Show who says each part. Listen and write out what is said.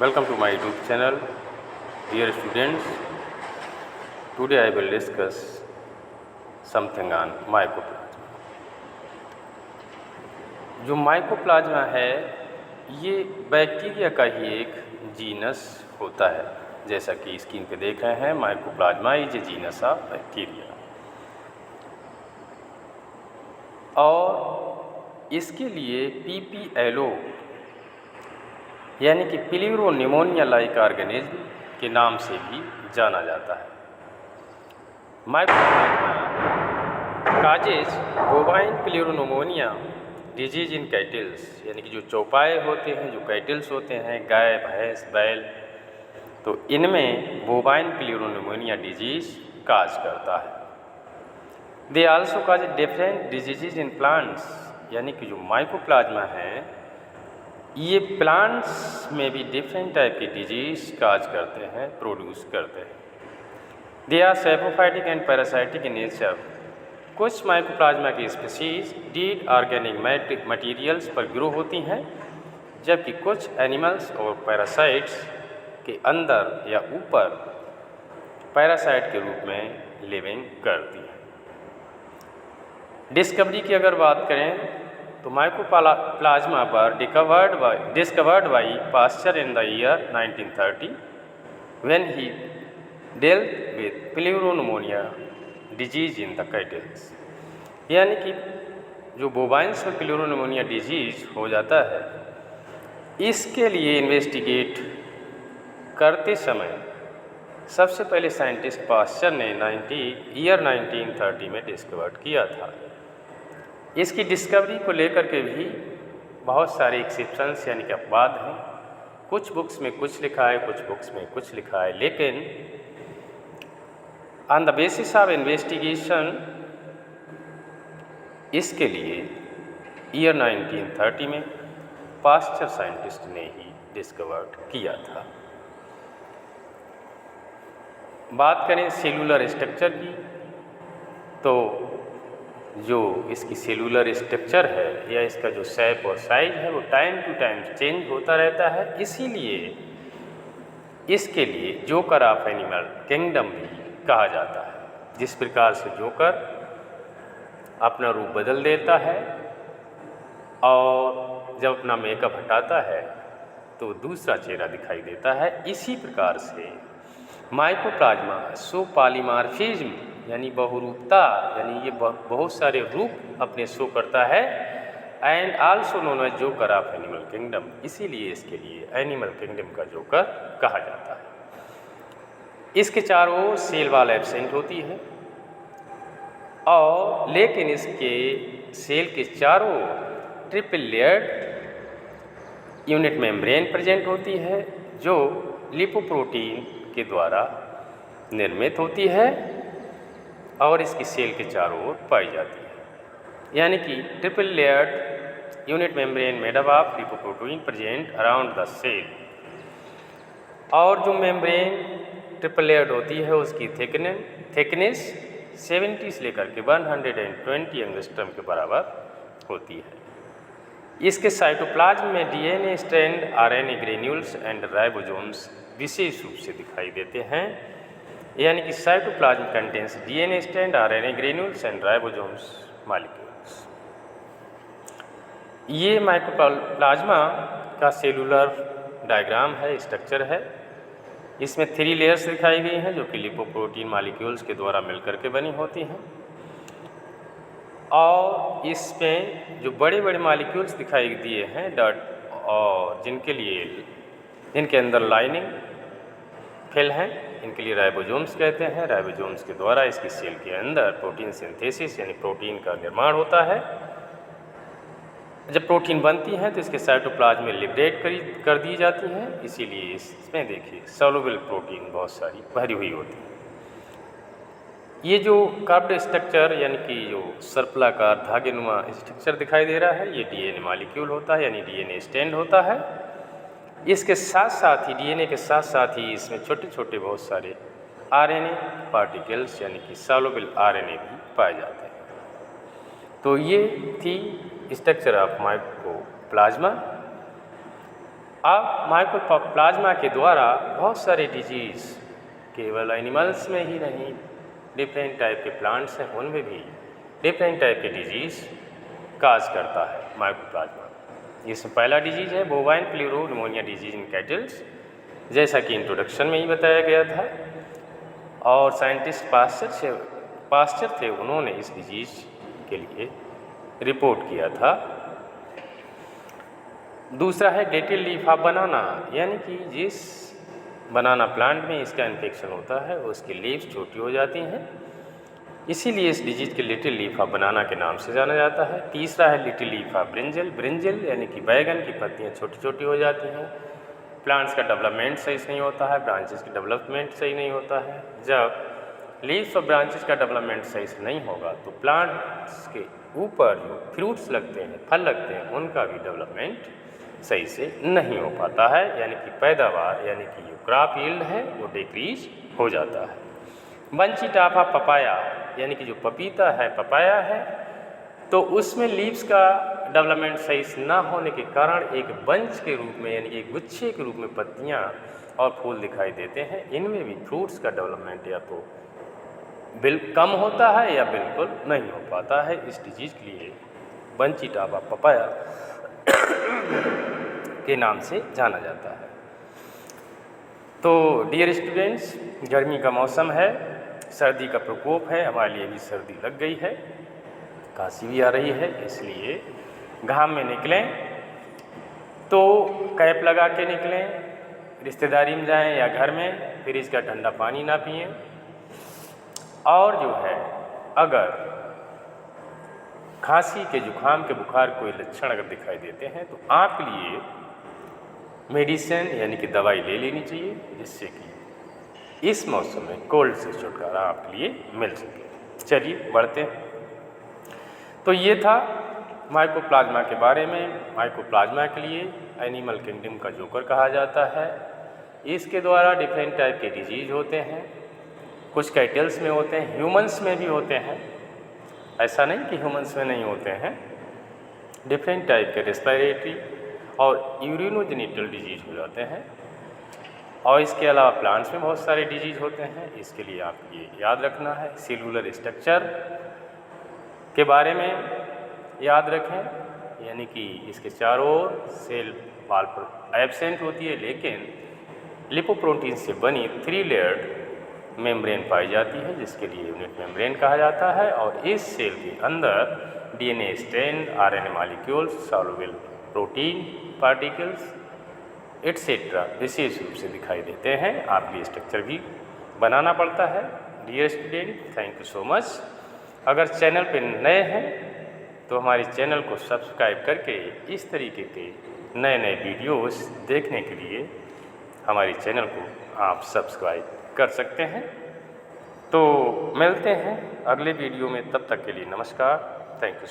Speaker 1: Welcome to my YouTube channel. Dear students, today I will discuss something on mycoplasma. जो mycoplasma है ये bacteria का ही एक genus होता है। जैसा कि स्क्रीन पे देख रहे हैं, mycoplasma is a genus of bacteria. और इसके लिए PPLO यानी कि प्लूरोनिमोनिया लाइक ऑर्गेनिज्म के नाम से भी जाना जाता है। Mycoplasma causes bovine pleuropneumonia disease इन कैटल्स, यानी कि जो चौपाए होते हैं, जो कैटल्स होते हैं, गाय, भैंस, बैल, तो इनमें बोवाइन प्लूरोनिमोनिया डिजीज काज करता है। They also cause different diseases in plants, यानी कि जो माइकोप्लाज्मा है ये प्लांट्स में भी डिफरेंट टाइप की डिजीज काज करते हैं, प्रोड्यूस करते हैं। They are saprophytic and parasitic in nature. कुछ माइकोप्लाज्मा की स्पीसीज डीड ऑर्गेनिक मटेरियल्स पर ग्रो होती हैं, जबकि कुछ एनिमल्स और पैरासाइट्स के अंदर या ऊपर पैरासाइट के रूप में लिविंग करती हैं। डिस्कवरी की अगर बात करें तो माइकोप्लाज्मा पर discovered by Pasteur in the year 1930 when he dealt with pleuropneumonia disease in the cattles. यानी कि जो बोवाइन्स में प्लूरोनिमोनिया डिजीज हो जाता है, इसके लिए इन्वेस्टिगेट करते समय सबसे पहले साइंटिस्ट पास्चर ने 1930 में डिस्कवर किया था। इसकी डिस्कवरी को लेकर के भी बहुत सारे एक्सेप्शंस यानी कि अपवाद हैं। कुछ बुक्स में कुछ लिखा है, कुछ बुक्स में कुछ लिखा है, लेकिन on the basis of investigation इसके लिए ईयर 1930 में पास्चर साइंटिस्ट ने ही डिस्कवर किया था। बात करें सेलुलर स्ट्रक्चर की, तो जो इसकी सेलुलर स्ट्रक्चर है या इसका जो शेप और साइज है वो टाइम टू टाइम चेंज होता रहता है। इसीलिए इसके लिए जोकर ऑफ एनिमल किंगडम भी कहा जाता है। जिस प्रकार से जोकर अपना रूप बदल देता है और जब अपना मेकअप हटाता है तो दूसरा चेहरा दिखाई देता है, इसी प्रकार से माइकोप्लाज्मा शो पॉलीमॉर्फिज्म यानी बहुरूपता, यानी ये बहुत सारे रूप अपने शो करता है। And also known as joker of animal kingdom, इसीलिए इसके लिए एनिमल किंगडम का जोकर कहा जाता है। इसके चारों ओर सेल वॉल एब्सेंट होती है और लेकिन इसके सेल के चारों triple layered unit membrane present होती है, जो लिपोप्रोटीन के द्वारा निर्मित होती है और इसकी सेल के चारों ओर पाई जाती है। यानी कि triple layered unit membrane made up of lipoprotein present around the cell. और जो मेम्ब्रेन ट्रिपल लेयर्ड होती है उसकी थिकनेस 70 से लेकर के 120 एंगस्ट्रम के बराबर होती है। इसके साइटोप्लाज्म में DNA strand, RNA granules and ribosomes विशेष रूप से दिखाई देते हैं। यानी कि cytoplasm contains DNA strand, RNA granules and ribosomes molecules. ये माइकोप्लाज्मा का सेलुलर डायग्राम है, स्ट्रक्चर है। इसमें 3 लेयर्स दिखाई गई हैं जो कि लिपोप्रोटीन मॉलिक्यूल्स के द्वारा मिलकर के बनी होती हैं। और इसमें जो बड़े बड़े मॉलिक्यूल्स दिखाई दिए हैं डॉट, और जिनके अंदर लाइनिंग फिल हैं, इनके लिए राइबोसोम्स कहते हैं। राइबोसोम्स के द्वारा इसकी सेल के अंदर प्रोटीन सिंथेसिस यानी प्रोटीन का निर्माण होता है। जब प्रोटीन बनती हैं तो इसके साइटोप्लाज्म में लिबरेट कर दी जाती हैं, इसीलिए इसमें देखिए सॉल्युबल प्रोटीन बहुत सारी भरी हुई होती है। ये जो कर्व्ड स्ट्रक्चर यानी कि जो सर्पलाकार धागेनुमा स्ट्रक्चर दिखाई दे रहा है, ये DNA मॉलिक्यूल होता है, यानी DNA स्ट्रैंड होता है। इसके साथ साथ ही DNA के साथ साथ ही इसमें छोटे छोटे बहुत सारे RNA पार्टिकल्स यानी कि सॉल्युबल RNA भी पाए जाते हैं। तो ये थी स्ट्रक्चर ऑफ माइकोप्लाज्मा। अब माइकोप्लाज्मा के द्वारा बहुत सारे डिजीज़ केवल एनिमल्स में ही नहीं, डिफरेंट टाइप के प्लांट्स हैं उनमें भी डिफरेंट टाइप के डिजीज़ काज करता है माइकोप्लाज्मा। इसमें पहला डिजीज़ है bovine pleuro pneumonia disease in kettles, जैसा कि इंट्रोडक्शन में ही बताया गया था। और साइंटिस्ट पास्चर थे, उन्होंने इस डिजीज़ के लिए रिपोर्ट किया था। दूसरा है डेटिल लीफ ऑफ बनाना, यानी कि जिस बनाना प्लांट में इसका इन्फेक्शन होता है उसकी लीव्स छोटी हो जाती हैं, इसीलिए इस डिजीज़ के लिटिल लीफ ऑफ बनाना के नाम से जाना जाता है। तीसरा है लिटिल लीफ ऑफ ब्रिंजल यानी कि बैगन की पत्तियाँ छोटी छोटी हो जाती हैं। प्लांट्स का डेवलपमेंट सही से नहीं होता है, ब्रांचेस का डेवलपमेंट सही नहीं होता है। जब लीव्स और ब्रांचेस का डेवलपमेंट सही से नहीं होगा तो प्लांट्स के ऊपर जो फ्रूट्स लगते हैं, फल लगते हैं, उनका भी डेवलपमेंट सही से नहीं हो पाता है, यानी कि पैदावार यानी कि जो क्रॉप यील्ड है वो डिक्रीज हो जाता है। बंची टॉप ऑफ पपाया, यानी कि जो पपीता है, पपाया है, तो उसमें लीव्स का डेवलपमेंट सही से ना होने के कारण एक बंच के रूप में यानी कि एक गुच्छे के रूप में पत्तियां और फूल दिखाई देते हैं। इनमें भी फ्रूट्स का डेवलपमेंट या तो कम होता है या बिल्कुल नहीं हो पाता है। इस डिजीज़ के लिए बंची टॉप ऑफ पपाया के नाम से जाना जाता है। तो डियर स्टूडेंट्स, गर्मी का मौसम है, सर्दी का प्रकोप है, हमारे लिए भी सर्दी लग गई है, खांसी भी आ रही है, इसलिए घाम में निकलें तो कैप लगा के निकलें, रिश्तेदारी में जाएं या घर में फ्रिज का ठंडा पानी ना पिएं। और जो है अगर खांसी के जुखाम के बुखार कोई लक्षण अगर दिखाई देते हैं तो आपके लिए मेडिसिन यानी कि दवाई ले लेनी चाहिए, जिससे कि इस मौसम में कोल्ड से छुटकारा आपके लिए मिल सके। चलिए बढ़ते हैं। तो ये था माइकोप्लाज्मा के बारे में। माइकोप्लाज्मा के लिए एनिमल किंगडम का जोकर कहा जाता है। इसके द्वारा डिफरेंट टाइप के डिजीज़ होते हैं, कुछ कैटल्स में होते हैं, ह्यूमंस में भी होते हैं, ऐसा नहीं कि ह्यूमंस में नहीं होते हैं। डिफरेंट टाइप के रेस्पिरेटरी और यूरिनोजेनिटल डिजीज़ हो जाते हैं। और इसके अलावा प्लांट्स में बहुत सारे डिजीज़ होते हैं। इसके लिए आपको ये याद रखना है, सेलुलर स्ट्रक्चर के बारे में याद रखें, यानी कि इसके चारों ओर सेल वॉल पर एब्सेंट होती है, लेकिन लिपोप्रोटीन से बनी 3 लेयर्ड मेम्ब्रेन पाई जाती है, जिसके लिए यूनिट मेम्ब्रेन कहा जाता है। और इस सेल के अंदर DNA strand, RNA molecules, soluble protein particles etcetera विशेष रूप से दिखाई देते हैं। आपके लिए स्ट्रक्चर भी बनाना पड़ता है। Dear student, thank you so much. अगर चैनल पर नए हैं तो हमारे चैनल को सब्सक्राइब करके इस तरीके के नए नए वीडियोस देखने के लिए हमारे चैनल को आप सब्सक्राइब कर सकते हैं। तो मिलते हैं अगले वीडियो में, तब तक के लिए नमस्कार, थैंक यू सो मच।